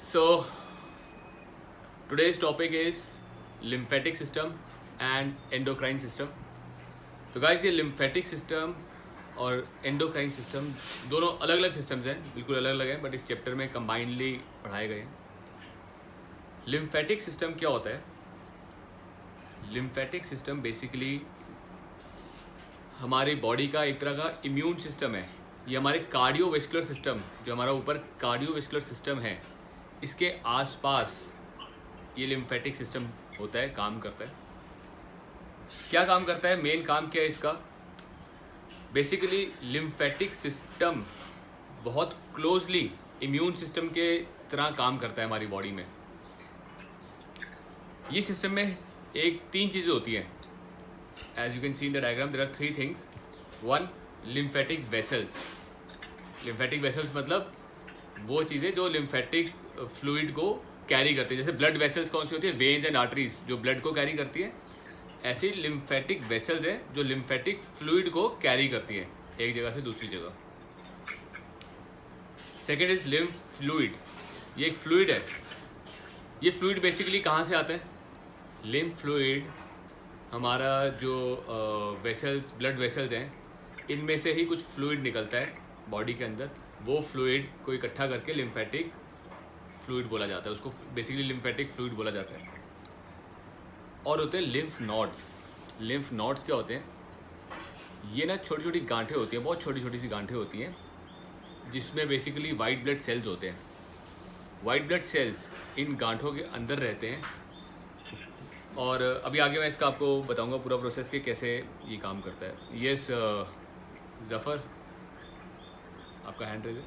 So today's topic is lymphatic system and endocrine system. तो guys ये lymphatic system और endocrine system दोनों अलग अलग सिस्टम्स हैं, बिल्कुल अलग अलग हैं, बट इस चैप्टर में कंबाइंडली पढ़ाए गए हैं. लिम्फेटिक सिस्टम क्या होता है? लिम्फेटिक सिस्टम बेसिकली हमारी बॉडी का एक तरह का इम्यून सिस्टम है. ये हमारे कार्डियोवेस्कुलर सिस्टम, जो हमारा ऊपर कार्डियोवेस्कुलर सिस्टम है, इसके आसपास ये लिम्फेटिक सिस्टम होता है, काम करता है. क्या काम करता है? मेन काम क्या है इसका? बेसिकली लिम्फेटिक सिस्टम बहुत क्लोजली इम्यून सिस्टम के तरह काम करता है हमारी बॉडी में. ये सिस्टम में तीन चीज़ें होती हैं. As you can see in the diagram there are three things. One, lymphatic vessels. Lymphatic vessels मतलब वो चीज़ें जो लिम्फेटिक फ्लूइड को कैरी करती है. जैसे ब्लड वेसल्स कौन सी होती है? वेन्स एंड आर्टरीज जो ब्लड को कैरी करती है. ऐसी लिम्फेटिक वेसल्स हैं जो लिम्फेटिक फ्लूइड को कैरी करती है एक जगह से दूसरी जगह. Second is lymph fluid. ये एक फ्लूइड है. ये फ्लूइड बेसिकली कहाँ से आता है? लिम्फ फ्लूइड हमारा जो वेसल्स, ब्लड वेसल्स हैं, इनमें से ही कुछ फ्लूइड निकलता है बॉडी के अंदर. वो फ्लूइड को इकट्ठा करके लिम्फेटिक फ्लूइड बोला जाता है. उसको बेसिकली लिम्फेटिक फ्लूइड बोला जाता है. और होते हैं लिम्फ नोड्स. लिम्फ नोड्स क्या होते हैं? ये ना छोटी छोटी गांठें होती हैं, बहुत छोटी छोटी सी गांठें होती हैं, जिसमें बेसिकली वाइट ब्लड सेल्स होते हैं. वाइट ब्लड सेल्स इन गांठों के अंदर रहते हैं. और अभी आगे मैं इसका आपको बताऊंगा पूरा प्रोसेस कि कैसे ये काम करता है. यस जफ़र, आपका हैंड रेज है.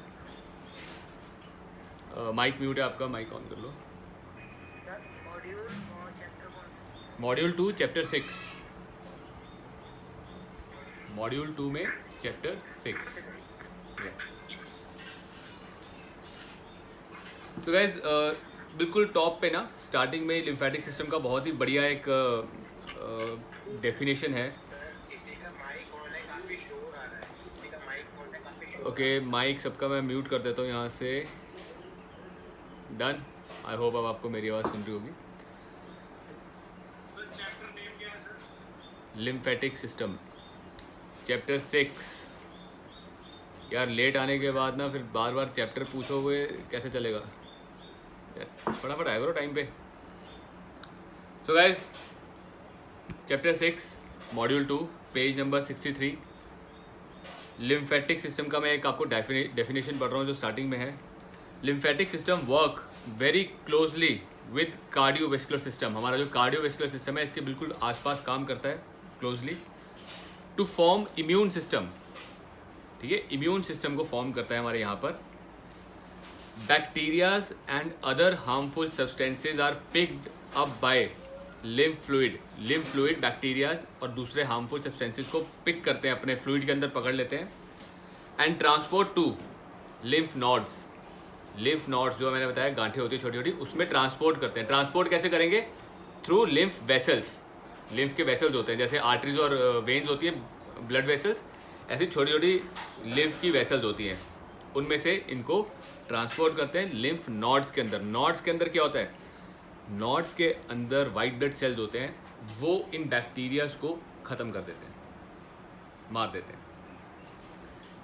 माइक म्यूट है आपका, माइक ऑन कर लो. Module 2 chapter 6. मॉड्यूल 2 में चैप्टर 6. तो गाइज बिल्कुल टॉप पे ना स्टार्टिंग में लिम्फेटिक सिस्टम का बहुत ही बढ़िया एक डेफिनेशन है. ओके, माइक सबका मैं म्यूट कर देता हूँ यहाँ से. डन. आई होप अब आपको मेरी आवाज़ सुन रही होगी. Lymphatic system chapter 6. यार लेट आने के बाद ना फिर बार बार चैप्टर पूछोगे कैसे चलेगा? फटाफट आया करो टाइम पे. So guys chapter 6 module 2 page number 63. Lymphatic system का मैं एक आपको डेफिनेशन पढ़ रहा हूँ जो स्टार्टिंग में है. Lymphatic system work very closely with cardiovascular system. हमारा जो कार्डियोवेस्कुलर सिस्टम है इसके बिल्कुल आसपास काम करता है closely to form immune system. ठीक है, इम्यून सिस्टम को फॉर्म करता है हमारे यहाँ पर. Bacterias and other harmful substances are picked up by lymph fluid. Lymph fluid bacterias और दूसरे हार्मफुल सब्सटेंसेज को पिक करते हैं, अपने फ्लूइड के अंदर पकड़ लेते हैं, and transport to lymph nodes. Lymph nodes जो मैंने बताया गांठें होती है छोटी छोटी, उसमें ट्रांसपोर्ट करते हैं. ट्रांसपोर्ट कैसे करेंगे? Through lymph vessels. लिम्फ के वेसल्स होते हैं, जैसे आर्टरीज और वेन्स होती है ब्लड वेसल्स, ऐसी छोटी छोटी लिम्फ की वेसल्स होती हैं. उनमें से इनको ट्रांसपोर्ट करते हैं लिम्फ नोड्स के अंदर. नोड्स के अंदर क्या होता है? नोड्स के अंदर वाइट ब्लड सेल्स होते हैं, वो इन बैक्टीरियाज को ख़त्म कर देते हैं, मार देते हैं.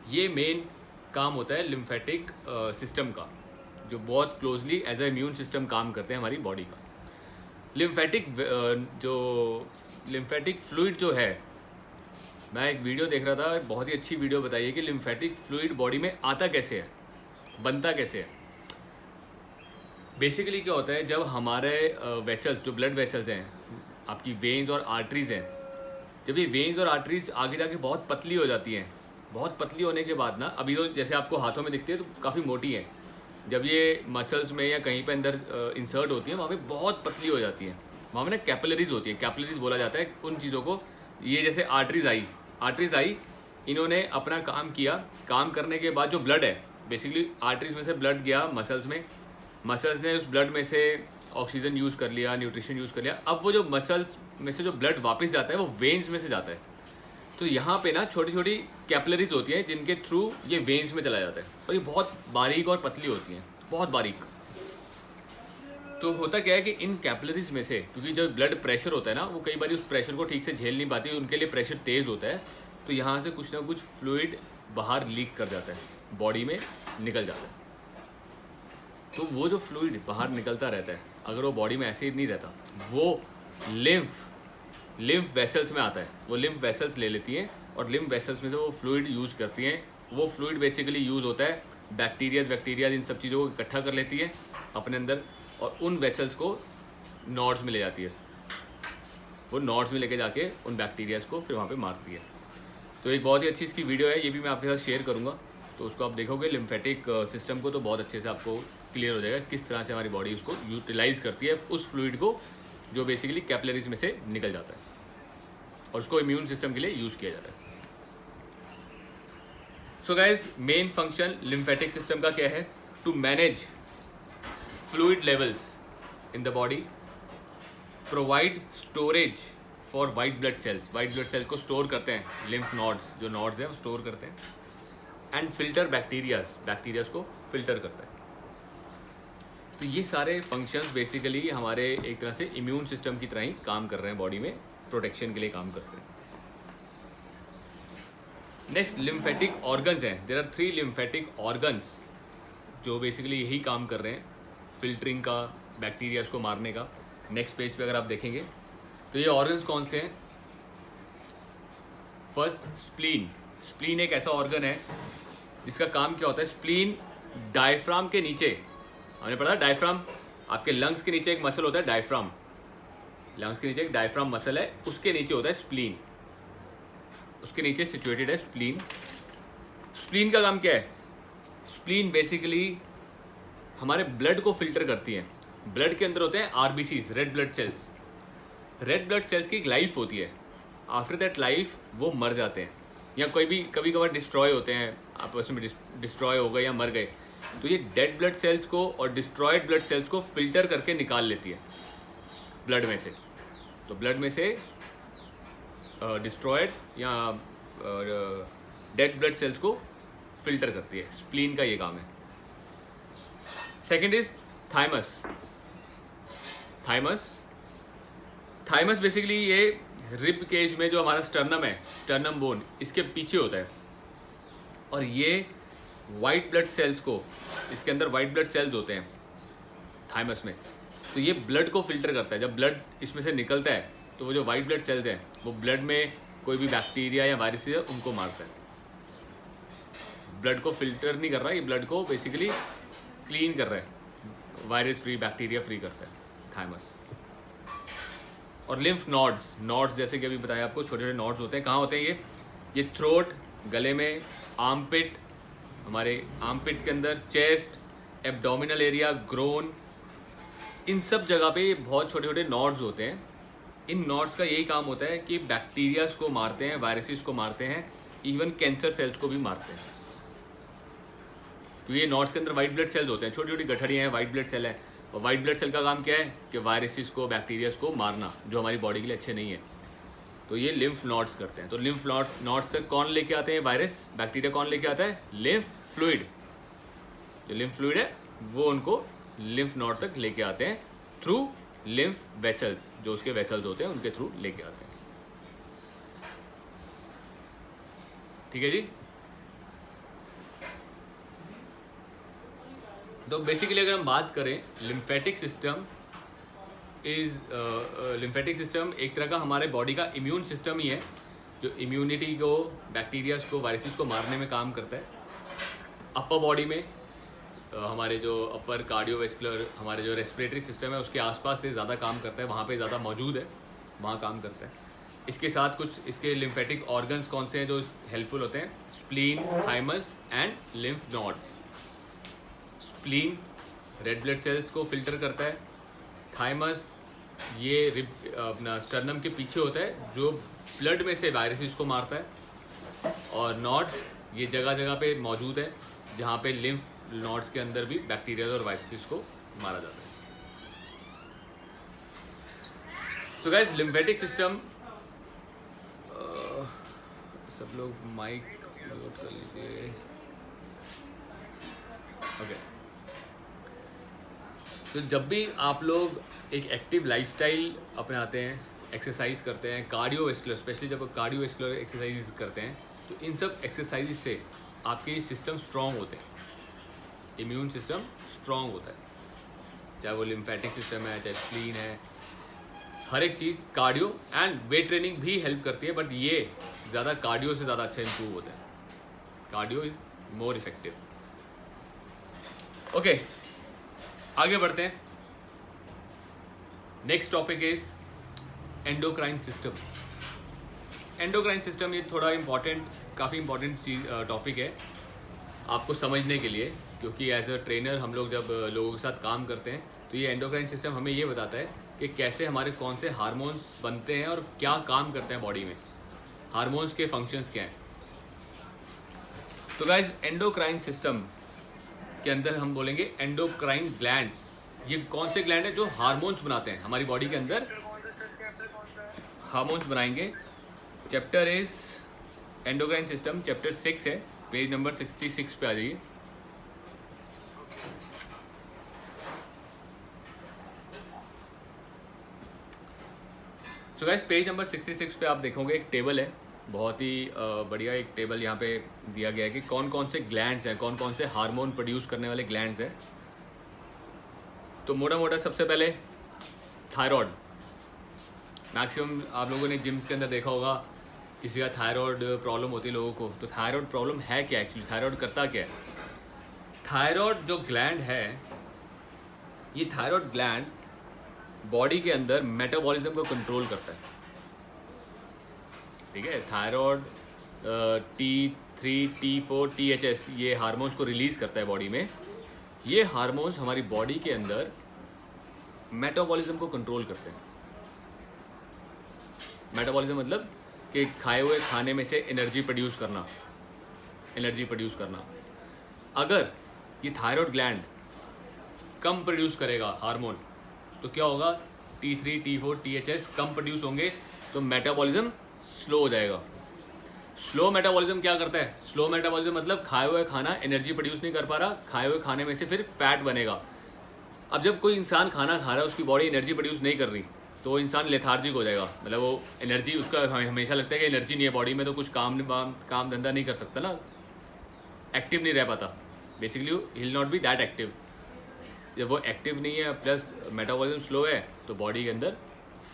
ये मेन काम होता है लिम्फेटिक सिस्टम का, जो बहुत closely as a immune system काम करते हैं हमारी बॉडी का. लिम्फेटिक फ्लूइड जो है, मैं एक वीडियो देख रहा था, बहुत ही अच्छी वीडियो बताई है कि लिम्फेटिक फ्लूइड बॉडी में आता कैसे है, बनता कैसे है. बेसिकली क्या होता है, जब हमारे वेसल्स, जो ब्लड वेसल्स हैं, आपकी वेन्स और आर्टरीज हैं, जब ये वेन्स और आर्टरीज आगे जाके बहुत पतली हो जाती हैं, बहुत पतली होने के बाद ना, अभी तो जैसे आपको हाथों में दिखती है तो काफ़ी मोटी है, जब ये मसल्स में या कहीं पे अंदर इंसर्ट होती है, वहाँ पे बहुत पतली हो जाती है. वहाँ पे ना कैपिलरीज होती है. कैपिलरीज बोला जाता है उन चीज़ों को. ये जैसे आर्टरीज आई, इन्होंने अपना काम किया. काम करने के बाद जो ब्लड है, बेसिकली आर्टरीज में से ब्लड गया मसल्स में, मसल्स ने उस ब्लड में से ऑक्सीजन यूज़ कर लिया, न्यूट्रिशन यूज़ कर लिया. अब वो जो मसल्स में से जो ब्लड वापस जाता है वो वेन्स में से जाता है. तो यहाँ पे ना छोटी छोटी कैपिलरीज होती हैं जिनके थ्रू ये वेन्स में चला जाता है, और ये बहुत बारीक और पतली होती हैं, बहुत बारीक. तो होता क्या है कि इन कैपिलरीज में से, क्योंकि जो ब्लड प्रेशर होता है ना, वो कई बार उस प्रेशर को ठीक से झेल नहीं पाती, उनके लिए प्रेशर तेज़ होता है, तो यहाँ से कुछ ना कुछ फ्लूइड बाहर लीक कर जाता है, बॉडी में निकल जाता है। तो वो जो फ्लूइड बाहर निकलता रहता है, अगर वो बॉडी में ऐसे ही नहीं रहता, वो लिम्फ वेसल्स में आता है, वो लिम्फ वेसल्स ले लेती हैं और लिम्फ वेसल्स में से वो फ्लूइड यूज़ करती हैं। वो फ्लूइड बेसिकली यूज़ होता है बैक्टीरियाज इन सब चीज़ों को इकट्ठा कर लेती है अपने अंदर, और उन वेसल्स को नॉड्स में ले जाती है। वो नॉड्स में लेके जाके उन बैक्टीरियाज को फिर वहाँ पे मारती है। तो एक बहुत ही अच्छी इसकी वीडियो है, ये भी मैं आपके साथ शेयर करूँगा, तो उसको आप देखोगे लिम्फेटिक सिस्टम को, तो बहुत अच्छे से आपको क्लियर हो जाएगा किस तरह से हमारी बॉडी उसको यूटिलाइज करती है, उस फ्लूइड को जो बेसिकली कैपिलरीज में से निकल जाता है, और उसको इम्यून सिस्टम के लिए यूज़ किया जाता है। So guys, main function lymphatic system का क्या है? To manage fluid levels in the body, provide storage for white blood cells, white blood cells को स्टोर करते हैं लिम्फ नोड्स, जो नोड्स हैं वो स्टोर करते हैं, एंड फिल्टर बैक्टीरियाज को फिल्टर करता है। तो ये सारे फंक्शंस बेसिकली हमारे एक तरह से इम्यून सिस्टम की तरह ही काम कर रहे हैं, बॉडी में प्रोटेक्शन के लिए काम करते हैं। नेक्स्ट लिम्फेटिक ऑर्गन्स हैं, देयर आर 3 लिम्फेटिक ऑर्गन्स जो बेसिकली यही काम कर रहे हैं, फिल्टरिंग का, बैक्टीरियाज को मारने का। नेक्स्ट पेज पे अगर आप देखेंगे तो ये ऑर्गन्स कौन से हैं? फर्स्ट स्प्लीन एक ऐसा ऑर्गन है जिसका काम क्या होता है? स्प्लीन डायफ्राम के नीचे, हमने पढ़ा डायफ्राम, आपके लंग्स के नीचे एक मसल होता है डायफ्राम, लंग्स के नीचे एक डायफ्राम मसल है, उसके नीचे होता है स्प्लीन, उसके नीचे सिचुएटेड है स्प्लीन। स्प्लीन का काम क्या है? स्प्लीन बेसिकली हमारे ब्लड को फिल्टर करती है। ब्लड के अंदर होते हैं RBCs, red blood cells. Red blood cells की एक लाइफ होती है, आफ्टर दैट लाइफ वो मर जाते हैं, या कभी कभार डिस्ट्रॉय होते हैं, आपस में डिस्ट्रॉय हो गए या मर गए, तो ये डेड ब्लड सेल्स को और डिस्ट्रॉयड ब्लड सेल्स को फिल्टर करके निकाल लेती है ब्लड में से। तो ब्लड में से डिस्ट्रॉयड या डेड ब्लड सेल्स को फिल्टर करती है, स्प्लीन का ये काम है। सेकेंड इज थाइमस बेसिकली ये रिब केज में जो हमारा स्टर्नम है, स्टर्नम बोन, इसके पीछे होता है, और ये वाइट ब्लड सेल्स को, इसके अंदर वाइट ब्लड सेल्स होते हैं थाइमस में, तो ये ब्लड को फिल्टर करता है। जब ब्लड इसमें से निकलता है तो वो जो वाइट ब्लड सेल्स हैं वो ब्लड में कोई भी बैक्टीरिया या वायरस है उनको मारता है। ब्लड को फिल्टर नहीं कर रहा, ये ब्लड को बेसिकली क्लीन कर रहा है, वायरस फ्री, बैक्टीरिया फ्री करता है थाइमस। और लिम्फ नॉड्स जैसे कि अभी बताया आपको, छोटे छोटे नॉड्स होते हैं। कहाँ होते हैं ये थ्रोट, गले में, आर्मपिट, हमारे आर्मपिट के अंदर, चेस्ट, एब्डोमिनल एरिया, ग्रोन, इन सब जगह पे बहुत छोटे छोटे नॉड्स होते हैं। इन नॉड्स का यही काम होता है कि बैक्टीरियाज को मारते हैं, वायरसेस को मारते हैं, इवन कैंसर सेल्स को भी मारते हैं। तो ये नॉड्स के अंदर वाइट ब्लड सेल्स होते हैं, छोटी छोटी गठरियाँ हैं, वाइट ब्लड सेल है। और वाइट ब्लड सेल का काम क्या है? कि वायरसेस को, बैक्टीरियाज को मारना, जो हमारी बॉडी के लिए अच्छे नहीं है। तो ये लिम्फ नॉड्स करते हैं। तो लिम्फ नॉड्स तक कौन लेके आते हैं? वायरस, बैक्टीरिया कौन लेके आता है? Lymph fluid. जो लिम्फ फ्लूइड है वो उनको लिम्फ नॉड तक लेके आते हैं थ्रू लिम्फ वेसल्स, जो उसके वेसल्स होते हैं उनके थ्रू लेके आते हैं। ठीक है जी। तो बेसिकली अगर हम बात करें, लिम्फेटिक सिस्टम एक तरह का हमारे बॉडी का इम्यून सिस्टम ही है, जो इम्यूनिटी को, बैक्टीरियाज को, वायरसेस को मारने में काम करता है। अपर बॉडी में हमारे जो अपर कार्डियोवेस्कुलर, हमारे जो रेस्पिरेटरी सिस्टम है उसके आसपास से ज़्यादा काम करता है, वहाँ पे ज़्यादा मौजूद है, वहाँ काम करता है। इसके साथ कुछ इसके लिम्फेटिक ऑर्गन्स कौन से हैं जो हेल्पफुल होते हैं? Spleen, thymus and lymph nodes. Spleen red blood cells को फिल्टर करता है। थाइमस ये अपना स्टर्नम के पीछे होता है, जो ब्लड में से वायरसेस को मारता है। और नॉड्स ये जगह जगह पे मौजूद है, जहाँ पे लिम्फ नॉड्स के अंदर भी बैक्टीरिया और वायरसेस को मारा जाता है। सो गाइस, लिम्फेटिक सिस्टम, सब लोग माइक म्यूट कर लीजिए। ओके, तो जब भी आप लोग एक एक्टिव लाइफस्टाइल अपनाते हैं, एक्सरसाइज करते हैं, कार्डियोवैस्कुलर, स्पेशली जब कार्डियोवैस्कुलर एक्सरसाइज करते हैं, तो इन सब एक्सरसाइज से आपके सिस्टम स्ट्रॉन्ग होते हैं, इम्यून सिस्टम स्ट्रॉन्ग होता है, चाहे वो लिम्फेटिक सिस्टम है, चाहे स्प्लीन है, हर एक चीज़। कार्डियो एंड वेट ट्रेनिंग भी हेल्प करती है, बट ये ज़्यादा कार्डियो से ज़्यादा अच्छा इंप्रूव होता है। Cardio is more effective. Okay, आगे बढ़ते हैं। Next topic is endocrine system. Endocrine system ये थोड़ा इम्पॉर्टेंट, काफ़ी इम्पॉर्टेंट चीज टॉपिक है आपको समझने के लिए, क्योंकि एज अ ट्रेनर हम लोग जब लोगों के साथ काम करते हैं तो ये एंडोक्राइन सिस्टम हमें ये बताता है कि कैसे हमारे कौन से हार्मोन्स बनते हैं और क्या काम करते हैं बॉडी में, हार्मोन्स के फंक्शंस क्या हैं। तो गाइज एंडोक्राइन सिस्टम के अंदर हम बोलेंगे एंडोक्राइन ग्लैंड्स। ये कौन से ग्लैंड है जो हार्मोन्स बनाते हैं हमारी बॉडी के अंदर, हार्मोन्स बनाएंगे। Chapter is endocrine system, chapter 6 है, पेज नंबर 66 पे आ जाइए। सो गाइस पेज नंबर 66 पे आप देखोगे एक टेबल है, बहुत ही बढ़िया एक टेबल यहाँ पे दिया गया है कि कौन कौन से ग्लैंड्स हैं, कौन कौन से हार्मोन प्रोड्यूस करने वाले ग्लैंड्स हैं। तो मोटा मोटा सबसे पहले थायराइड। मैक्सिमम आप लोगों ने जिम्स के अंदर देखा होगा किसी का थायराइड प्रॉब्लम होती है लोगों को। तो थायराइड प्रॉब्लम है क्या एक्चुअली, थायराइड करता क्या है? थायराइड जो ग्लैंड है, ये थायराइड ग्लैंड बॉडी के अंदर मेटाबॉलिज्म को कंट्रोल करता है, ठीक है। थायराइड T3, T4, THS ये हार्मोन्स को रिलीज करता है बॉडी में। ये हार्मोन्स हमारी बॉडी के अंदर मेटाबॉलिज्म को कंट्रोल करते हैं। मेटाबॉलिज्म मतलब कि खाए हुए खाने में से एनर्जी प्रोड्यूस करना, एनर्जी प्रोड्यूस करना। अगर ये थायराइड ग्लैंड कम प्रोड्यूस करेगा हार्मोन तो क्या होगा, T3, T4, THS कम प्रोड्यूस होंगे तो मेटाबॉलिज्म स्लो हो जाएगा। स्लो मेटाबॉलिज्म क्या करता है? स्लो मेटाबॉलिज्म मतलब खाए हुए खाना एनर्जी प्रोड्यूस नहीं कर पा रहा, खाए हुए खाने में से फिर फैट बनेगा। अब जब कोई इंसान खाना खा रहा है, उसकी बॉडी एनर्जी प्रोड्यूस नहीं कर रही, तो वो इंसान लेथार्जिक हो जाएगा। मतलब वो एनर्जी, उसका हमेशा लगता है कि एनर्जी नहीं है बॉडी में, तो कुछ काम धंधा नहीं कर सकता ना, एक्टिव नहीं रह पाता। Basically he will not be that active. जब वो एक्टिव नहीं है प्लस मेटाबॉलिज्म स्लो है तो बॉडी के अंदर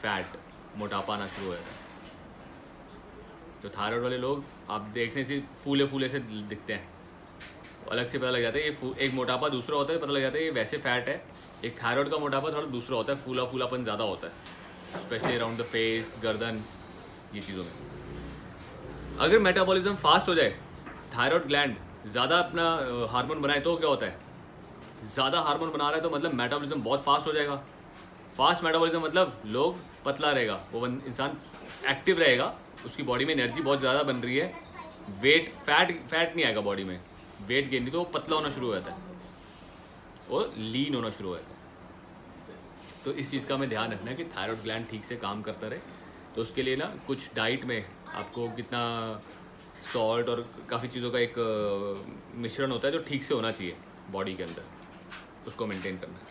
फैट, मोटापा आना शुरू हो जाता है। तो थायराइड वाले लोग आप देखने से फूले फूले से दिखते हैं, तो अलग से पता लग जाता है ये एक मोटापा दूसरा होता है, पता लग जाता है ये वैसे फैट है। एक थायराइड का मोटापा थोड़ा दूसरा होता है, फूला फूलापन ज़्यादा होता है, स्पेशली अराउंड द फेस, गर्दन, ये चीज़ों में। अगर मेटाबॉलिज्म फास्ट हो जाए, थायराइड ग्लैंड ज़्यादा अपना हार्मोन बनाए तो क्या होता है? ज़्यादा हार्मोन बना रहा है तो मतलब मेटाबॉलिज्म बहुत फास्ट हो जाएगा। फास्ट मेटाबॉलिज्म मतलब लोग पतला रहेगा, वो इंसान एक्टिव रहेगा, उसकी बॉडी में एनर्जी बहुत ज़्यादा बन रही है, वेट फैट नहीं आएगा बॉडी में, वेट गेन नहीं, तो वो पतला होना शुरू हो जाता है और लीन होना शुरू हो जाता है। तो इस चीज़ का हमें ध्यान रखना है कि थायराइड ग्लैंड ठीक से काम करता रहे। तो उसके लिए ना कुछ डाइट में आपको कितना सॉल्ट और काफ़ी चीज़ों का एक मिश्रण होता है जो ठीक से होना चाहिए बॉडी के अंदर, उसको मेंटेन करना है।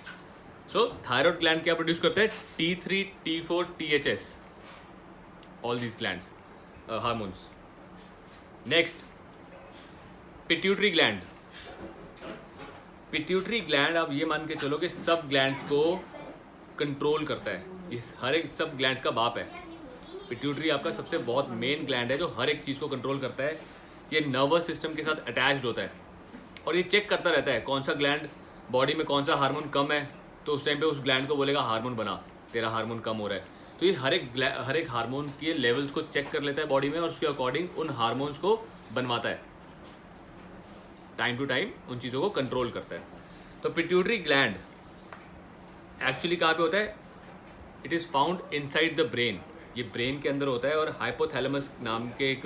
सो थायराइड ग्लैंड क्या प्रोड्यूस करता है? T3, T4, THS, all these glands hormones. Next pituitary gland. Pituitary gland आप ये मान के चलो कि सब ग्लैंड्स को कंट्रोल करता है, इस हर एक सब ग्लैंड्स का बाप है। पिट्यूटरी आपका सबसे बहुत मेन ग्लैंड है जो हर एक चीज़ को कंट्रोल करता है। ये नर्वस सिस्टम के साथ अटैच्ड होता है और ये चेक करता रहता है कौन सा ग्लैंड बॉडी में, कौन सा हार्मोन कम है, तो उस टाइम पे उस ग्लैंड को बोलेगा हार्मोन बना, तेरा हार्मोन कम हो रहा है। तो ये हर एक हार्मोन के लेवल्स को चेक कर लेता है बॉडी में और उसके अकॉर्डिंग उन हार्मोन्स को बनवाता है, टाइम टू टाइम उन चीज़ों को कंट्रोल करता है। तो पिट्यूटरी ग्लैंड एक्चुअली कहाँ पे होता है? It is found inside the brain. ये ब्रेन के अंदर होता है और हाइपोथैलेमस नाम के एक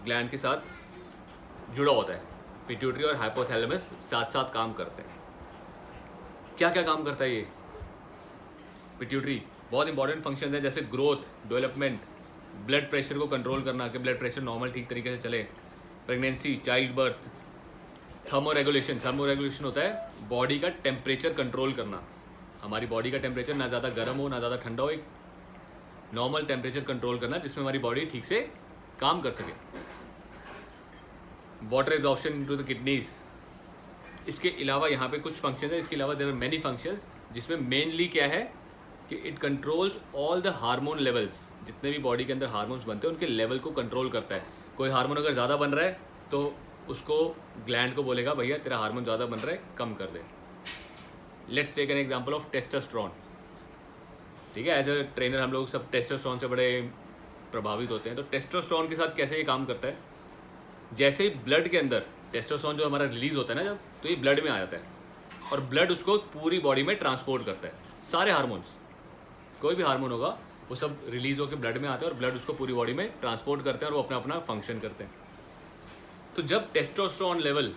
ग्लैंड के साथ जुड़ा होता है। पिट्यूटरी और हाइपोथैलेमस साथ साथ काम करते हैं। क्या क्या काम करता है ये पिट्यूटरी? बहुत इंपॉर्टेंट फंक्शन है, जैसे ग्रोथ, डेवलपमेंट, ब्लड प्रेशर को कंट्रोल करना कि ब्लड प्रेशर नॉर्मल ठीक तरीके से चले, प्रेगनेंसी, चाइल्ड बर्थ, थर्मोरेगुलेशन होता है बॉडी का टेम्परेचर कंट्रोल करना। हमारी बॉडी का टेम्परेचर ना ज़्यादा गर्म हो ना ज़्यादा ठंडा हो, एक नॉर्मल टेम्परेचर कंट्रोल करना जिसमें हमारी बॉडी ठीक से काम कर सके। Water absorption into the kidneys. इसके अलावा यहाँ पे कुछ फंक्शन है, इसके अलावा देयर आर मेनी फंक्शंस, जिसमें मेनली क्या है कि it controls all the hormone levels. जितने भी बॉडी के अंदर हार्मोन्स बनते हैं उनके लेवल को कंट्रोल करता है। कोई हार्मोन अगर ज़्यादा बन रहा है तो उसको ग्लैंड को बोलेगा भैया तेरा हार्मोन ज़्यादा बन रहा है, कम कर दे। Let's take an example of testosterone. ठीक है, एज अ ट्रेनर हम लोग सब टेस्टोस्टेरोन से बड़े प्रभावित होते हैं। तो टेस्टोस्टेरोन के साथ कैसे ये काम करता है, जैसे ही ब्लड के अंदर टेस्टोस्टेरोन जो हमारा रिलीज होता है ना जब, तो ये ब्लड में आ जाता है और ब्लड उसको पूरी बॉडी में ट्रांसपोर्ट करता है। सारे हार्मोन्स, कोई भी हार्मोन होगा वो सब रिलीज होकर ब्लड में आते हैं और ब्लड उसको पूरी बॉडी में ट्रांसपोर्ट करते हैं और वो अपना अपना फंक्शन करते हैं। तो जब टेस्टोस्टेरोन लेवल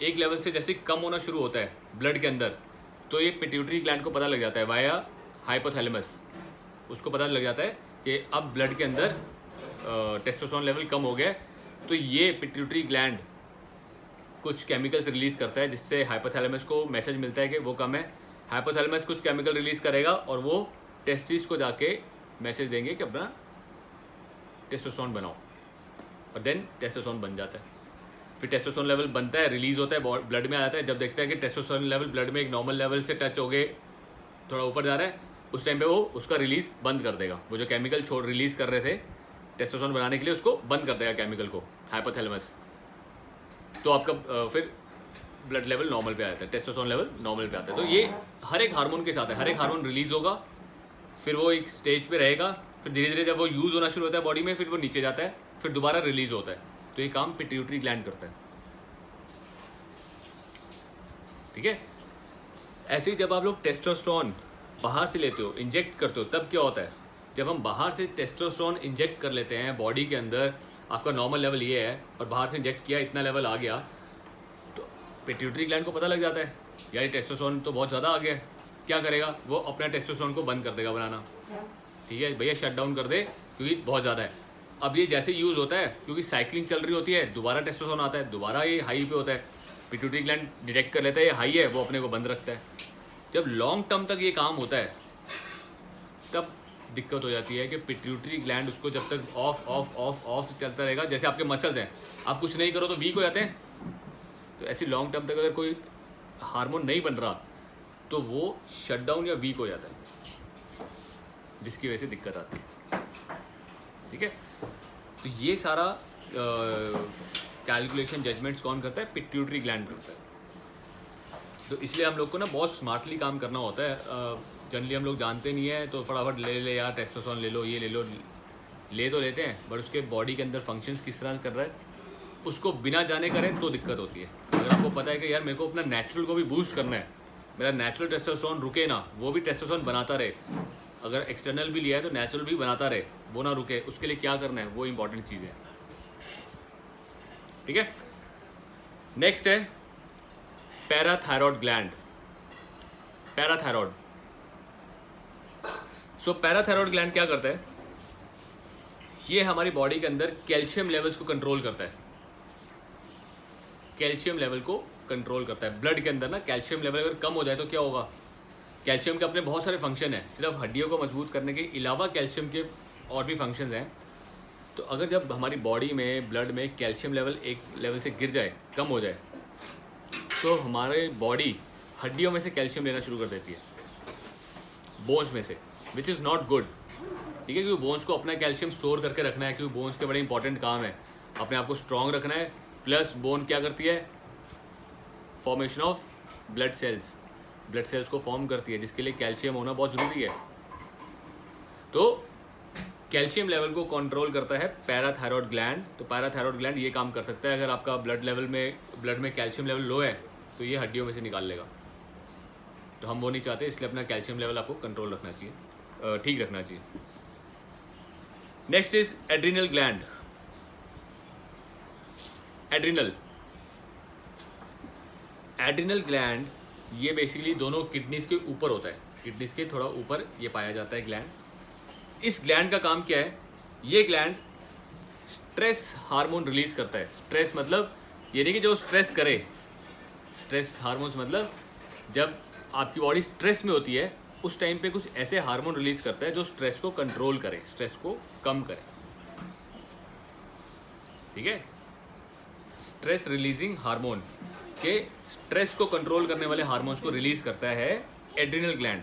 एक लेवल से जैसे कम होना शुरू होता है ब्लड के अंदर, तो ये पिट्यूटरी ग्लैंड को पता लग जाता है वाया हाइपोथैलेमस। उसको पता लग जाता है कि अब ब्लड के अंदर टेस्टोस्टेरोन लेवल कम हो गया है। तो ये पिट्यूटरी ग्लैंड कुछ केमिकल्स रिलीज करता है जिससे हाइपोथैलेमस को मैसेज मिलता है कि वो कम है। हाइपोथैलेमस कुछ केमिकल रिलीज करेगा और वो टेस्टिस को जाके मैसेज देंगे कि अपना टेस्टोस्टेरोन बनाओ, और देन टेस्टोस्टेरोन बन जाता है। फिर टेस्टोस्टेरोन लेवल बनता है, रिलीज होता है, ब्लड में आ जाता है। जब देखता है कि टेस्टोस्टेरोन लेवल ब्लड में एक नॉर्मल लेवल से टच हो गए, थोड़ा ऊपर जा रहा है, उस टाइम पे वो उसका रिलीज बंद कर देगा। वो जो केमिकल रिलीज कर रहे थे टेस्टोस्टेरोन बनाने के लिए, उसको बंद कर देगा केमिकल को हाइपोथैलेमस। तो आपका फिर ब्लड लेवल नॉर्मल पे आ जाता है, टेस्टोस्टेरोन लेवल नॉर्मल पे आता है। तो ये हर एक हार्मोन के साथ है। हर एक हार्मोन रिलीज होगा, फिर वो एक स्टेज पे रहेगा, फिर धीरे धीरे जब वो यूज़ होना शुरू होता है बॉडी में, फिर वो नीचे जाता है, फिर दोबारा रिलीज होता है। तो ये काम पिट्यूटरी ग्लैंड करता है। ठीक है, ऐसे ही जब आप लोग टेस्टोस्टेरोन बाहर से लेते हो, इंजेक्ट करते हो, तब क्या होता है, जब हम बाहर से टेस्टोस्टेरोन इंजेक्ट कर लेते हैं बॉडी के अंदर, आपका नॉर्मल लेवल ये है और बाहर से इंजेक्ट किया, इतना लेवल आ गया, तो पिट्यूटरी ग्लैंड को पता लग जाता है यार टेस्टोस्टेरोन तो बहुत ज़्यादा आ गया है। क्या करेगा, वो अपना टेस्टोस्टेरोन को बंद कर देगा बनाना। ठीक है भैया, शट डाउन कर दे क्योंकि बहुत ज़्यादा है। अब ये जैसे यूज़ होता है, क्योंकि साइकिलिंग चल रही होती है, दोबारा टेस्टोस्टेरोन आता है, दोबारा ये हाई पे होता है, पिट्यूटरी ग्लैंड डिटेक्ट कर लेता है ये हाई है, वो अपने को बंद रखता है। जब लॉन्ग टर्म तक ये काम होता है तब दिक्कत हो जाती है कि पिट्यूटरी ग्लैंड उसको जब तक ऑफ ऑफ ऑफ ऑफ चलता रहेगा। जैसे आपके मसल्स हैं, आप कुछ नहीं करो तो वीक हो जाते हैं, तो ऐसे लॉन्ग टर्म तक अगर कोई हार्मोन नहीं बन रहा तो वो शट डाउन या वीक हो जाता है, जिसकी वजह से दिक्कत आती है। ठीक है, तो ये सारा कैलकुलेशन जजमेंट्स कौन करता है, पिट्यूटरी ग्लैंड करता है। तो इसलिए हम लोग को ना बहुत स्मार्टली काम करना होता है। जनरली हम लोग जानते नहीं है तो फटाफट ले यार टेस्टोस्टेरोन ले लो, ये ले लो, ले तो लेते हैं, बट उसके बॉडी के अंदर फंक्शंस किस तरह कर रहा है उसको बिना जाने करें तो दिक्कत होती है। अगर आपको पता है कि यार मेरे को अपना नेचुरल को भी बूस्ट करना है, मेरा नेचुरल टेस्टोस्टेरोन रुके ना, वो भी टेस्टोस्टेरोन बनाता रहे, अगर एक्सटर्नल भी लिया है तो नेचुरल भी बनाता रहे, वो ना रुके, उसके लिए क्या करना है, वो इंपॉर्टेंट चीज़ है। ठीक है, नेक्स्ट है पैराथायरॉयड ग्लैंड। पैराथायरॉयड, सो पैराथायरॉयड ग्लैंड क्या करता है, ये हमारी बॉडी के अंदर कैल्शियम लेवल्स को कंट्रोल करता है। कैल्शियम लेवल को कंट्रोल करता है। ब्लड के अंदर ना कैल्शियम लेवल अगर कम हो जाए तो क्या होगा, कैल्शियम के अपने बहुत सारे फंक्शन हैं, सिर्फ हड्डियों को मजबूत करने के अलावा कैल्शियम के और भी फंक्शंस हैं। तो अगर जब हमारी बॉडी में ब्लड में कैल्शियम लेवल एक लेवल से गिर जाए, कम हो जाए, तो हमारे बॉडी हड्डियों में से कैल्शियम लेना शुरू कर देती है, बोन्स में से, विच इज़ नॉट गुड। ठीक है, क्योंकि बोन्स को अपना कैल्शियम स्टोर करके रखना है, क्योंकि बोन्स के बड़े इंपॉर्टेंट काम है, अपने आप को स्ट्रॉन्ग रखना है। प्लस बोन क्या करती है, formation of blood cells, blood cells को फॉर्म करती है, जिसके लिए कैल्शियम होना बहुत ज़रूरी है। तो कैल्शियम लेवल को कंट्रोल करता है पैराथायरॉयड ग्लैंड। तो पैराथायरॉयड ग्लैंड ये काम कर सकता है, अगर आपका ब्लड में कैल्शियम लेवल लो है तो ये हड्डियों में से निकाल लेगा। तो हम वो नहीं चाहते, इसलिए अपना कैल्शियम लेवल आपको कंट्रोल रखना चाहिए, ठीक रखना चाहिए। Next is adrenal gland. Adrenal gland ये बेसिकली दोनों किडनीज के ऊपर होता है, किडनीज के थोड़ा ऊपर ये पाया जाता है ग्लैंड। इस ग्लैंड का काम क्या है, ये ग्लैंड स्ट्रेस हार्मोन रिलीज करता है। स्ट्रेस मतलब ये नहीं कि जो स्ट्रेस करे, स्ट्रेस हार्मोन्स मतलब जब आपकी बॉडी स्ट्रेस में होती है उस टाइम पे कुछ ऐसे हार्मोन रिलीज करता है जो स्ट्रेस को कंट्रोल करे, स्ट्रेस को कम करे, ठीक है। स्ट्रेस रिलीजिंग हार्मोन के स्ट्रेस को कंट्रोल करने वाले हार्मोन्स को रिलीज करता है एड्रिनल ग्लैंड।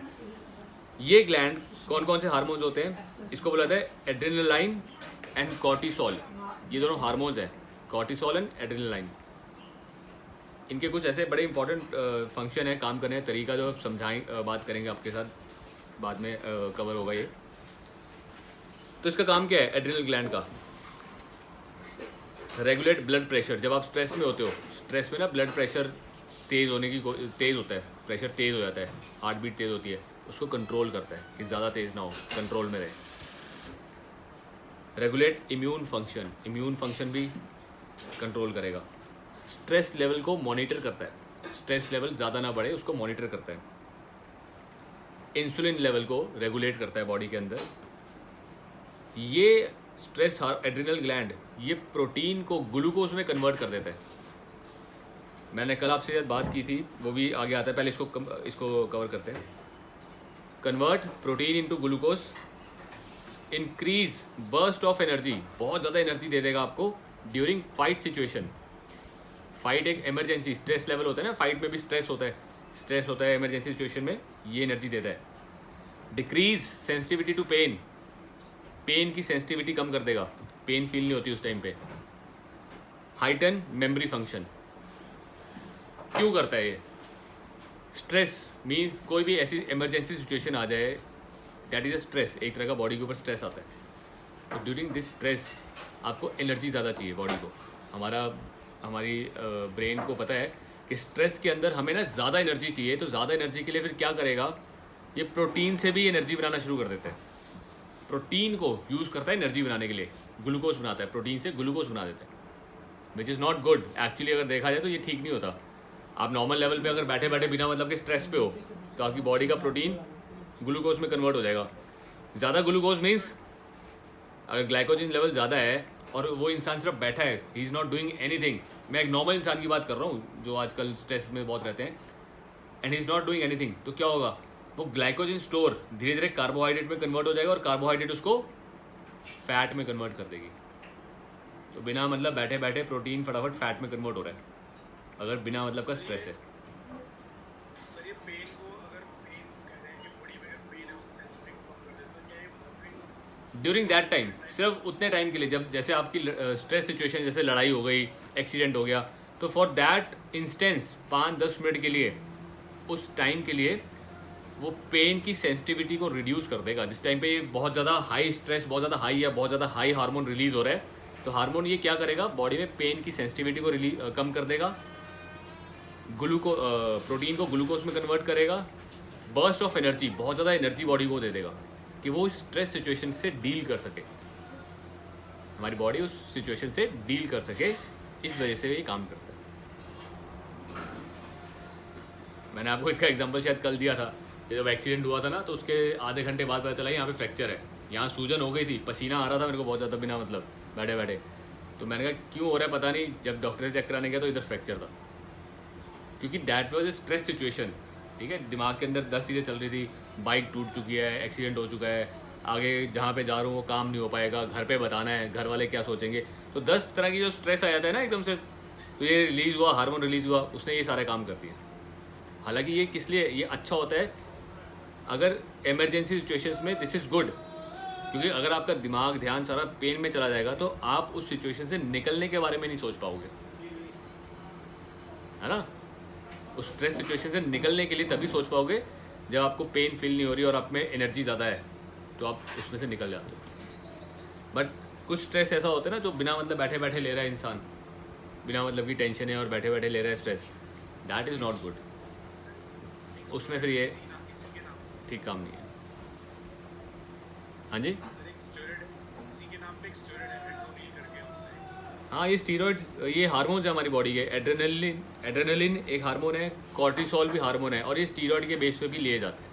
ये ग्लैंड कौन कौन से हार्मोन्स होते हैं, इसको बोला जाता है एड्रेनालाइन एंड कॉर्टिसोल। ये दोनों हार्मोन्स हैं, कॉर्टिसोल एंड एड्रेनालाइन। इनके कुछ ऐसे बड़े इंपॉर्टेंट फंक्शन है, काम करने का तरीका जो समझाएं, बात करेंगे आपके साथ बाद में, कवर होगा ये। तो इसका काम क्या है एड्रिनल ग्लैंड का, रेगुलेट ब्लड प्रेशर। जब आप स्ट्रेस में होते हो, स्ट्रेस में ना ब्लड प्रेशर तेज़ होने की तेज़ होता है, प्रेशर तेज़ हो जाता है, हार्ट बीट तेज़ होती है, उसको कंट्रोल करता है कि ज़्यादा तेज़ ना हो, कंट्रोल में रहे। Regulate immune function, immune function भी कंट्रोल करेगा। स्ट्रेस लेवल को मॉनिटर करता है, स्ट्रेस लेवल ज़्यादा ना बढ़े उसको मॉनिटर करता है। इंसुलिन लेवल को रेगुलेट करता है बॉडी के अंदर। ये स्ट्रेस एड्रिनल ग्लैंड ये प्रोटीन को ग्लूकोज में कन्वर्ट कर देता है। मैंने कल आपसे बात की थी, वो भी आगे आता है, पहले इसको कवर करते हैं। Convert protein into glucose, increase burst of energy, बहुत ज़्यादा एनर्जी दे देगा आपको ड्यूरिंग फाइट सिचुएशन। फाइट एक इमरजेंसी स्ट्रेस लेवल होता है ना, फाइट में भी स्ट्रेस होता है इमरजेंसी सिचुएशन में, ये एनर्जी देता है। Decrease sensitivity to pain, pain की सेंसिटिविटी कम कर देगा, पेन फील नहीं होती उस टाइम पे। हाइटन मेमोरी फंक्शन, क्यों करता है ये? स्ट्रेस मीन्स कोई भी ऐसी इमरजेंसी सिचुएशन आ जाए, दैट इज़ अ स्ट्रेस, एक तरह का बॉडी के ऊपर स्ट्रेस आता है। तो ड्यूरिंग दिस स्ट्रेस आपको एनर्जी ज़्यादा चाहिए बॉडी को। हमारी ब्रेन को पता है कि स्ट्रेस के अंदर हमें ना ज़्यादा एनर्जी चाहिए, तो ज़्यादा एनर्जी के लिए फिर क्या करेगा, ये प्रोटीन से भी एनर्जी बनाना शुरू कर देता है। प्रोटीन को यूज़ करता है एनर्जी बनाने के लिए, ग्लूकोज बनाता है, प्रोटीन से ग्लूकोज बना देता है, which is not good actually. अगर देखा जाए तो ये ठीक नहीं होता। आप नॉर्मल लेवल पे अगर बैठे बैठे बिना मतलब के स्ट्रेस पे हो तो आपकी बॉडी का प्रोटीन ग्लूकोज में कन्वर्ट हो जाएगा। ज़्यादा ग्लूकोज मीन्स अगर ग्लाइकोजन लेवल ज़्यादा है और वो इंसान सिर्फ बैठा है, he is not doing anything, मैं एक नॉर्मल इंसान की बात कर रहा हूँ जो आजकल स्ट्रेस में बहुत रहते हैं, and he is not doing anything, तो क्या होगा, वो ग्लाइकोजन स्टोर धीरे धीरे कार्बोहाइड्रेट में कन्वर्ट हो जाएगा और कार्बोहाइड्रेट उसको फैट में कन्वर्ट कर देगी। तो बिना मतलब बैठे बैठे प्रोटीन फटाफट फैट में कन्वर्ट हो रहा है अगर बिना मतलब का स्ट्रेस है। सर ये पेन को, अगर पेन कह रहे हैं कि बॉडी में अगर पेन है उसको सेंसिटिव कम कर देता है, क्या ये मतलब ड्यूरिंग दैट टाइम, सिर्फ उतने टाइम के लिए जब जैसे आपकी स्ट्रेस सिचुएशन, जैसे लड़ाई हो गई, एक्सीडेंट हो गया, तो फॉर दैट इंस्टेंस 5-10 मिनट के लिए, उस टाइम के लिए वो पेन की सेंसिटिविटी को रिड्यूस कर देगा। जिस टाइम पे बहुत ज़्यादा हाई स्ट्रेस, बहुत ज़्यादा हाई या बहुत ज़्यादा हाई हार्मोन रिलीज हो रहा है, तो हार्मोन ये क्या करेगा, बॉडी में पेन की सेंसिटिविटी को कम कर देगा, प्रोटीन को ग्लूकोज में कन्वर्ट करेगा, बर्स्ट ऑफ एनर्जी, बहुत ज़्यादा एनर्जी बॉडी को दे देगा कि वो स्ट्रेस सिचुएशन से डील कर सके, हमारी बॉडी उस सिचुएशन से डील कर सके, इस वजह से ये काम करता है। मैंने आपको इसका एग्जांपल शायद कल दिया था कि जब एक्सीडेंट हुआ था ना, तो उसके आधे घंटे बाद पता चला यहाँ पे फ्रैक्चर है, यहाँ सूजन हो गई थी, पसीना आ रहा था मेरे को बहुत ज़्यादा बिना मतलब बैठे बैठे। तो मैंने कहा क्यों हो रहा है पता नहीं, जब डॉक्टर से चेक कराने गया तो इधर फ्रैक्चर था, क्योंकि that was a stress situation. ठीक है, दिमाग के अंदर 10 चीज़ें चल रही थी, बाइक टूट चुकी है, एक्सीडेंट हो चुका है, आगे जहाँ पे जा रहा हूँ वो काम नहीं हो पाएगा, घर पे बताना है, घर वाले क्या सोचेंगे, तो 10 तरह की जो स्ट्रेस आ जाता है ना एकदम से, तो ये रिलीज़ हुआ, हार्मोन रिलीज़ हुआ, उसने ये सारे काम कर दिए। हालांकि ये किस लिए ये अच्छा होता है, अगर इमरजेंसी सिचुएशंस में दिस इज़ गुड, क्योंकि अगर आपका दिमाग ध्यान सारा पेन में चला जाएगा तो आप उस सिचुएशन से निकलने के बारे में नहीं सोच पाओगे, है ना। उस स्ट्रेस सिचुएशन से निकलने के लिए तभी सोच पाओगे जब आपको पेन फील नहीं हो रही और आप में एनर्जी ज़्यादा है, तो आप उसमें से निकल जाते हो। बट कुछ स्ट्रेस ऐसा होता है ना जो बिना मतलब बैठे बैठे ले रहा है इंसान, बिना मतलब की टेंशन है और बैठे बैठे ले रहा है stress, that is not good, उसमें फिर ये ठीक काम नहीं है। हाँ जी, हाँ ये स्टीरॉइड, ये हार्मोन्स है हमारी बॉडी के, एड्रेनलिन एक हार्मोन है, कॉर्टिसोल भी हार्मोन है, और ये स्टीरॉइड के बेस पे भी लिए जाते हैं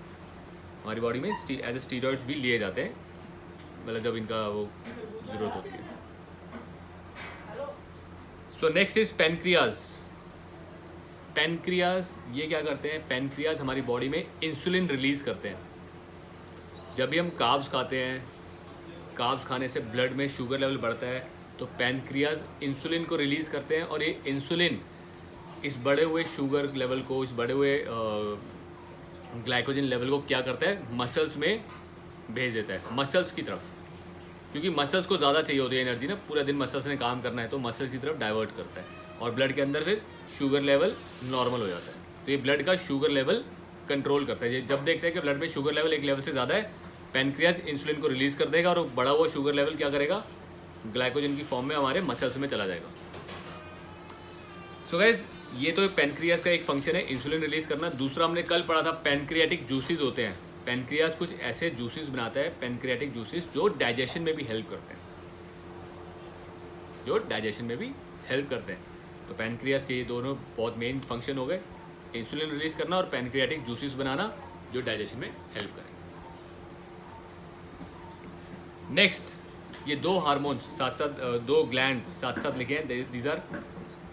हमारी बॉडी में, एज ए स्टीरॉइड्स भी लिए जाते हैं, मतलब जब इनका वो ज़रूरत होती है। So next is pancreas. Pancreas ये क्या करते हैं, पैनक्रियाज हमारी बॉडी में इंसुलिन रिलीज़ करते हैं। जब भी हम कार्ब्स खाते हैं, कार्ब्स खाने से ब्लड में शुगर लेवल बढ़ता है, तो पैनक्रियाज इंसुलिन को रिलीज़ करते हैं और ये इंसुलिन इस बढ़े हुए शुगर लेवल को, इस बढ़े हुए ग्लाइकोजन लेवल को क्या करता है, मसल्स में भेज देता है, मसल्स की तरफ, क्योंकि मसल्स को ज़्यादा चाहिए होती है एनर्जी ना, पूरा दिन मसल्स ने काम करना है, तो मसल्स की तरफ डाइवर्ट करता है और ब्लड के अंदर फिर शुगर लेवल नॉर्मल हो जाता है। तो ये ब्लड का शुगर लेवल कंट्रोल करता है। ये जब देखते हैं कि ब्लड में शुगर लेवल एक लेवल से ज़्यादा है, पैनक्रियाज इंसुलिन को रिलीज़ कर देगा और बढ़ा हुआ शुगर लेवल क्या करेगा, ग्लाइकोजन की फॉर्म में हमारे मसल्स में चला जाएगा। सो गाइज, ये तो पैनक्रियाज का एक फंक्शन है, इंसुलिन रिलीज करना। दूसरा हमने कल पढ़ा था, पैनक्रियाटिक जूसेस होते हैं। पैनक्रियाज कुछ ऐसे जूसेस बनाता है, पैनक्रियाटिक जूसेस, जो डाइजेशन में भी हेल्प करते हैं, जो डाइजेशन में भी हेल्प करते हैं। तो पैनक्रियाज के ये दोनों बहुत मेन फंक्शन हो गए, इंसुलिन रिलीज करना और पैनक्रियाटिक जूसेस बनाना, जो डाइजेशन में हेल्प करें। नेक्स्ट, ये दो हार्मोन्स साथ साथ, दो ग्लैंड्स साथ साथ लिखे हैं, these are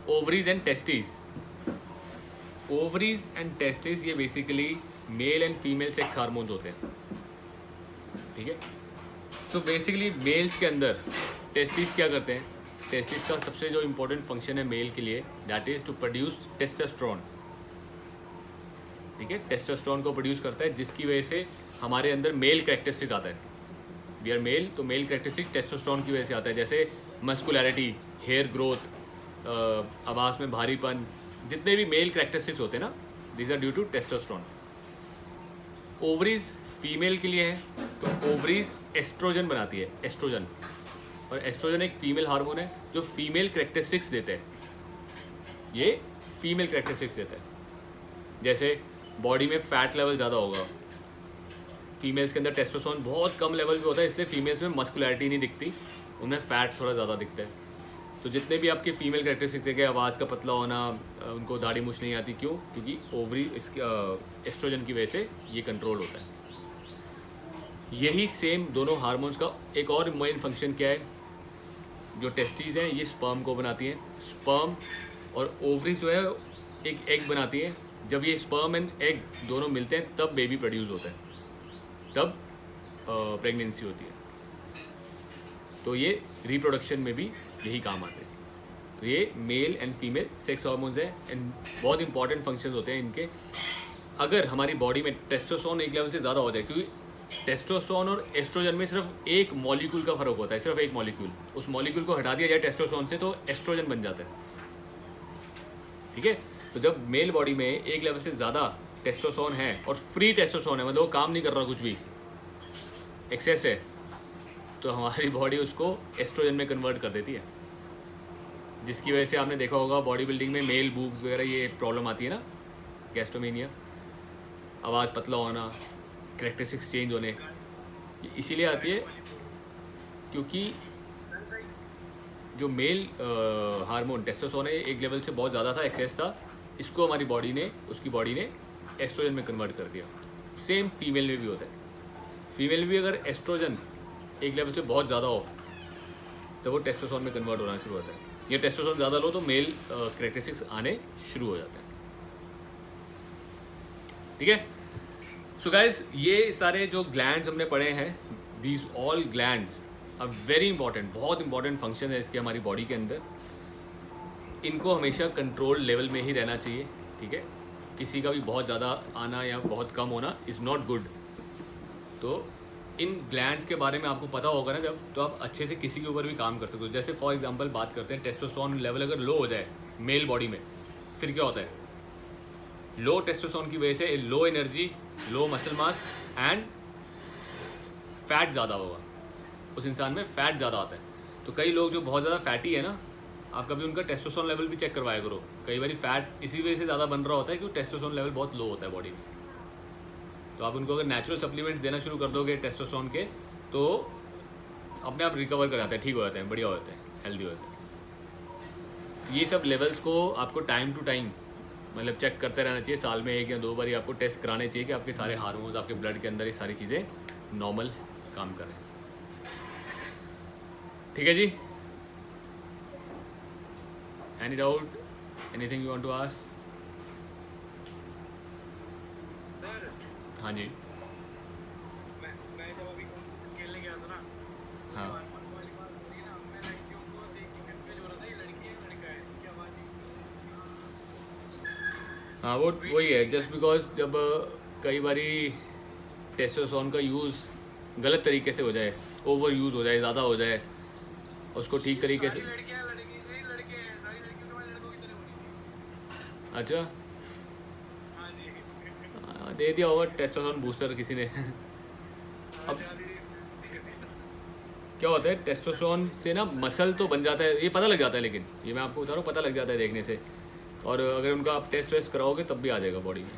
ovaries and testes. Ovaries and testes ये basically male and female sex hormones होते हैं, ठीक है। सो बेसिकली मेल्स के अंदर टेस्टिस क्या करते हैं, टेस्टिस का सबसे जो इम्पोर्टेंट फंक्शन है मेल के लिए, that is to produce testosterone, ठीक है। टेस्टोस्टेरोन को प्रोड्यूस करता है, जिसकी वजह से हमारे अंदर मेल कैरेक्टरिस्टिक आता है। वी आर मेल, तो मेल कैरेक्टरिस्टिक टेस्टोस्टेरोन की वजह से आता है, जैसे मस्कुलैरिटी, हेयर ग्रोथ, आवाज़ में भारीपन, जितने भी मेल कैरेक्टरिस्टिक्स होते हैं ना, these are due to testosterone. Ovaries female के लिए है, तो ओवरीज एस्ट्रोजन बनाती है, एस्ट्रोजन, और एस्ट्रोजन एक फीमेल हार्मोन है जो फीमेल कैरेक्टरिस्टिक्स देते हैं, ये फीमेल कैरेक्टरिस्टिक्स देता है। जैसे बॉडी में फैट लेवल ज़्यादा होगा, फीमेल्स के अंदर टेस्टोस्टेरोन बहुत कम लेवल पे होता है, इसलिए फीमेल्स में मस्कुलैरिटी नहीं दिखती, उनमें फैट थोड़ा ज़्यादा दिखता है। तो जितने भी आपके फीमेल कैरेक्टरिस्टिक्स देखे, आवाज़ का पतला होना, उनको दाढ़ी मूछ नहीं आती, क्यों? क्योंकि ओवरी इसके एस्ट्रोजन की वजह से ये कंट्रोल होता है। यही सेम दोनों हार्मोन्स का एक और मेन फंक्शन क्या है, जो टेस्टीज हैं ये स्पर्म को बनाती हैं, स्पर्म, और ओवरीज जो है एक एग बनाती है। जब ये स्पर्म एंड एग दोनों मिलते हैं तब बेबी प्रोड्यूस होता है, तब प्रेगनेंसी होती है। तो ये रिप्रोडक्शन में भी यही काम आते हैं। तो ये mail and female sex hormones है, एंड बहुत इंपॉर्टेंट फंक्शंस होते हैं इनके। अगर हमारी बॉडी में टेस्टोस्टेरोन एक लेवल से ज़्यादा हो जाए, क्योंकि टेस्टोस्टेरोन और एस्ट्रोजन में सिर्फ एक मॉलिक्यूल का फ़र्क होता है, सिर्फ एक मॉलिक्यूल, उस मॉलिक्यूल को हटा दिया जाए टेस्टोस्टेरोन से तो एस्ट्रोजन बन जाता है, ठीक है। तो जब मेल बॉडी में एक लेवल से ज़्यादा टेस्टोस्टेरोन है और फ्री टेस्टोस्टेरोन है, मतलब वो काम नहीं कर रहा कुछ भी, एक्सेस है, तो हमारी बॉडी उसको एस्ट्रोजन में कन्वर्ट कर देती है, जिसकी वजह से आपने देखा होगा बॉडी बिल्डिंग में मेल बूब्स वगैरह ये प्रॉब्लम आती है ना, गैस्ट्रोमेनिया, आवाज़ पतला होना, कैरेक्टरिस्टिक्स चेंज होने, ये इसीलिए आती है क्योंकि जो मेल हार्मोन टेस्टोस्टेरोन है एक लेवल से बहुत ज़्यादा था, एक्सेस था, इसको हमारी बॉडी ने, उसकी बॉडी ने एस्ट्रोजन में कन्वर्ट कर दिया। सेम फीमेल में भी होता है, फीमेल में भी अगर एस्ट्रोजन एक लेवल से बहुत ज़्यादा हो तो वो टेस्टोस्टेरोन में कन्वर्ट होना शुरू होता है। ये टेस्टोस्टेरोन ज़्यादा लो तो मेल कैरेक्टरिस्टिक्स आने शुरू हो जाते हैं, ठीक है। सो गाइस, ये सारे जो ग्लैंड्स हमने पढ़े हैं, these all glands are very important, बहुत इंपॉर्टेंट फंक्शन है इसके हमारी बॉडी के अंदर। इनको हमेशा कंट्रोल लेवल में ही रहना चाहिए, ठीक है। किसी का भी बहुत ज़्यादा आना या बहुत कम होना इज़ नॉट गुड। तो इन ग्लैंड्स के बारे में आपको पता होगा ना जब, तो आप अच्छे से किसी के ऊपर भी काम कर सकते हो। जैसे फॉर एग्जांपल बात करते हैं, टेस्टोस्टेरोन लेवल अगर लो हो जाए मेल बॉडी में, फिर क्या होता है, लो टेस्टोस्टेरोन की वजह से low energy, low muscle mass and fat ज़्यादा होगा, उस इंसान में फैट ज़्यादा आता है। तो कई लोग जो बहुत ज़्यादा फैटी है ना, आप कभी उनका टेस्टोस्टेरोन लेवल भी चेक करवाया करो। कई बार फैट इसी वजह से ज़्यादा बन रहा होता है क्योंकि टेस्टोस्टेरोन लेवल बहुत लो होता है बॉडी में। तो आप उनको अगर नेचुरल सप्लीमेंट्स देना शुरू कर दोगे टेस्टोस्टेरोन के, तो अपने आप रिकवर कर जाते हैं, ठीक हो जाते हैं, बढ़िया हो जाते हैं, हेल्दी हो जाते हैं। ये सब लेवल्स को आपको टाइम टू टाइम मतलब चेक करते रहना चाहिए, साल में 1 या 2 बार आपको टेस्ट कराने चाहिए कि आपके सारे हार्मोन्स, आपके ब्लड के अंदर ये सारी चीज़ें नॉर्मल काम करें, ठीक है जी। Any doubt, anything you want to ask? हाँ जी। मैं जब अभी खेलने गया था ना, तो हाँ जो परसों वाली बात हो रही है ना, मैं लड़कियों को देख के कंफ्यूज हो रहा था, ये लड़की है लड़का है, क्या बात है। हाँ, वो वही वही चीज़ है, थी मैं। जस्ट बिकॉज जब कई बारी टेस्टोस्टेरोन का यूज़ गलत तरीके से हो जाए, ओवर यूज़ हो जाए, ज़्यादा हो जाए, उसको ठीक ये तरीके से। सारी लड़कियां लड़की यही लड़के हैं, सारी लड़कियों के बाद लड़कों की तरह होनी थी। अच्छा। हाँ जी। दे दिया होगा टेस्टोस्टेरोन बूस्टर किसी ने। हाँ अब ज्यादा दे दिया। क्या होता है, टेस्टोस्टेरोन से ना मसल तो बन जाता है, ये पता लग जाता है, लेकिन ये मैं आपको बता रहा हूँ, पता लग जाता है देखने से। और अगर उनका आप टेस्ट वेस्ट कराओगे तब भी आ जाएगा बॉडी में।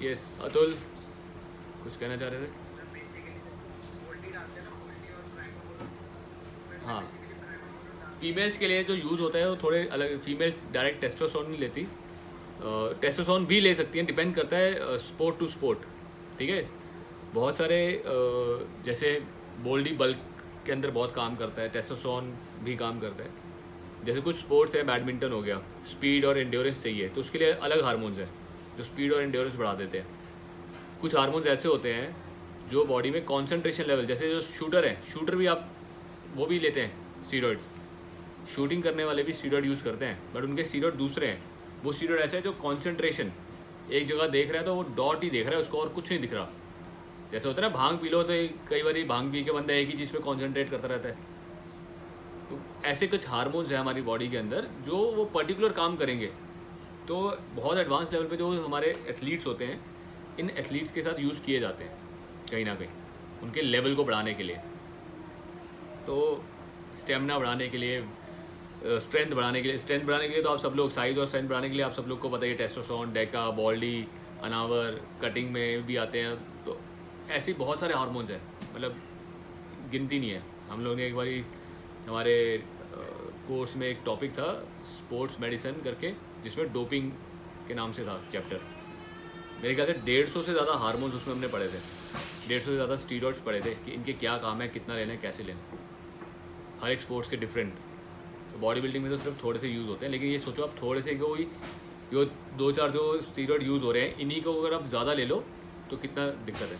यस अतुल, कुछ कहना चाह रहे थे? बेसिकली पोल्ट्री डालते हैं ना, पोल्ट्री और प्राइमर। हाँ, बेसिकली प्राइमर फीमेल्स के लिए जो यूज़ होता है वो थोड़े अलग। फीमेल्स डायरेक्ट टेस्टोस्टेरोन नहीं लेती, टेस्टोस्टेरोन भी ले सकती हैं, डिपेंड करता है स्पोर्ट टू स्पोर्ट। ठीक है, बहुत सारे जैसे बॉडी बल्क के अंदर बहुत काम करता है, टेस्टोस्टेरोन भी काम करता है। जैसे कुछ स्पोर्ट्स है, बैडमिंटन हो गया, स्पीड और एंड्योरेंस चाहिए, तो उसके लिए अलग हार्मोन्स हैं जो स्पीड और एंड्योरेंस बढ़ा देते हैं। कुछ हार्मोन्स ऐसे होते हैं जो बॉडी में कॉन्सेंट्रेशन लेवल, जैसे जो शूटर है, शूटर भी आप वो भी लेते हैं स्टीरॉइड्स, शूटिंग करने वाले भी स्टीरॉइड यूज़ करते हैं, बट उनके स्टीरॉइड दूसरे हैं। वो स्टीरॉइड ऐसे है जो कॉन्सेंट्रेशन एक जगह देख रहा है, तो वो डॉट ही देख रहा है उसको, और कुछ नहीं दिख रहा। जैसे होता है ना, भांग पी लो तो कई बार भांग पी के बंदा एक ही चीज़ पे कॉन्सेंट्रेट करता रहता है। तो ऐसे कुछ हार्मोन्स हैं हमारी बॉडी के अंदर जो वो पर्टिकुलर काम करेंगे। तो बहुत एडवांस लेवल पे जो हमारे एथलीट्स होते हैं, इन एथलीट्स के साथ यूज़ किए जाते हैं कहीं ना कहीं, उनके लेवल को बढ़ाने के लिए। तो स्टेमिना बढ़ाने के लिए, स्ट्रेंथ बढ़ाने के लिए, तो आप सब लोग, साइज और स्ट्रेंथ बढ़ाने के लिए आप सब लोग को पता ही है, टेस्टोस्टेरोन, डेका, बॉल्डी, अनावर, कटिंग में भी आते हैं। तो ऐसे बहुत सारे हार्मोन्स हैं, मतलब गिनती नहीं है। हम लोग ने एक बारी हमारे कोर्स में एक टॉपिक था स्पोर्ट्स मेडिसिन करके, जिसमें डोपिंग के नाम से था चैप्टर। मेरे ख्याल से 150 से ज़्यादा हार्मोन्स उसमें हमने पढ़े थे, 150 से ज़्यादा स्टीरॉइड्स पढ़े थे कि इनके क्या काम है, कितना लेना है, कैसे लेना है, हर एक स्पोर्ट्स के डिफरेंट। तो बॉडी बिल्डिंग में तो सिर्फ थोड़े से यूज़ होते हैं, लेकिन ये सोचो आप थोड़े से कोई जो 2-4 जो स्टीरॉइड यूज़ हो रहे हैं, इन्हीं को अगर आप ज़्यादा ले लो तो कितना दिक्कत है।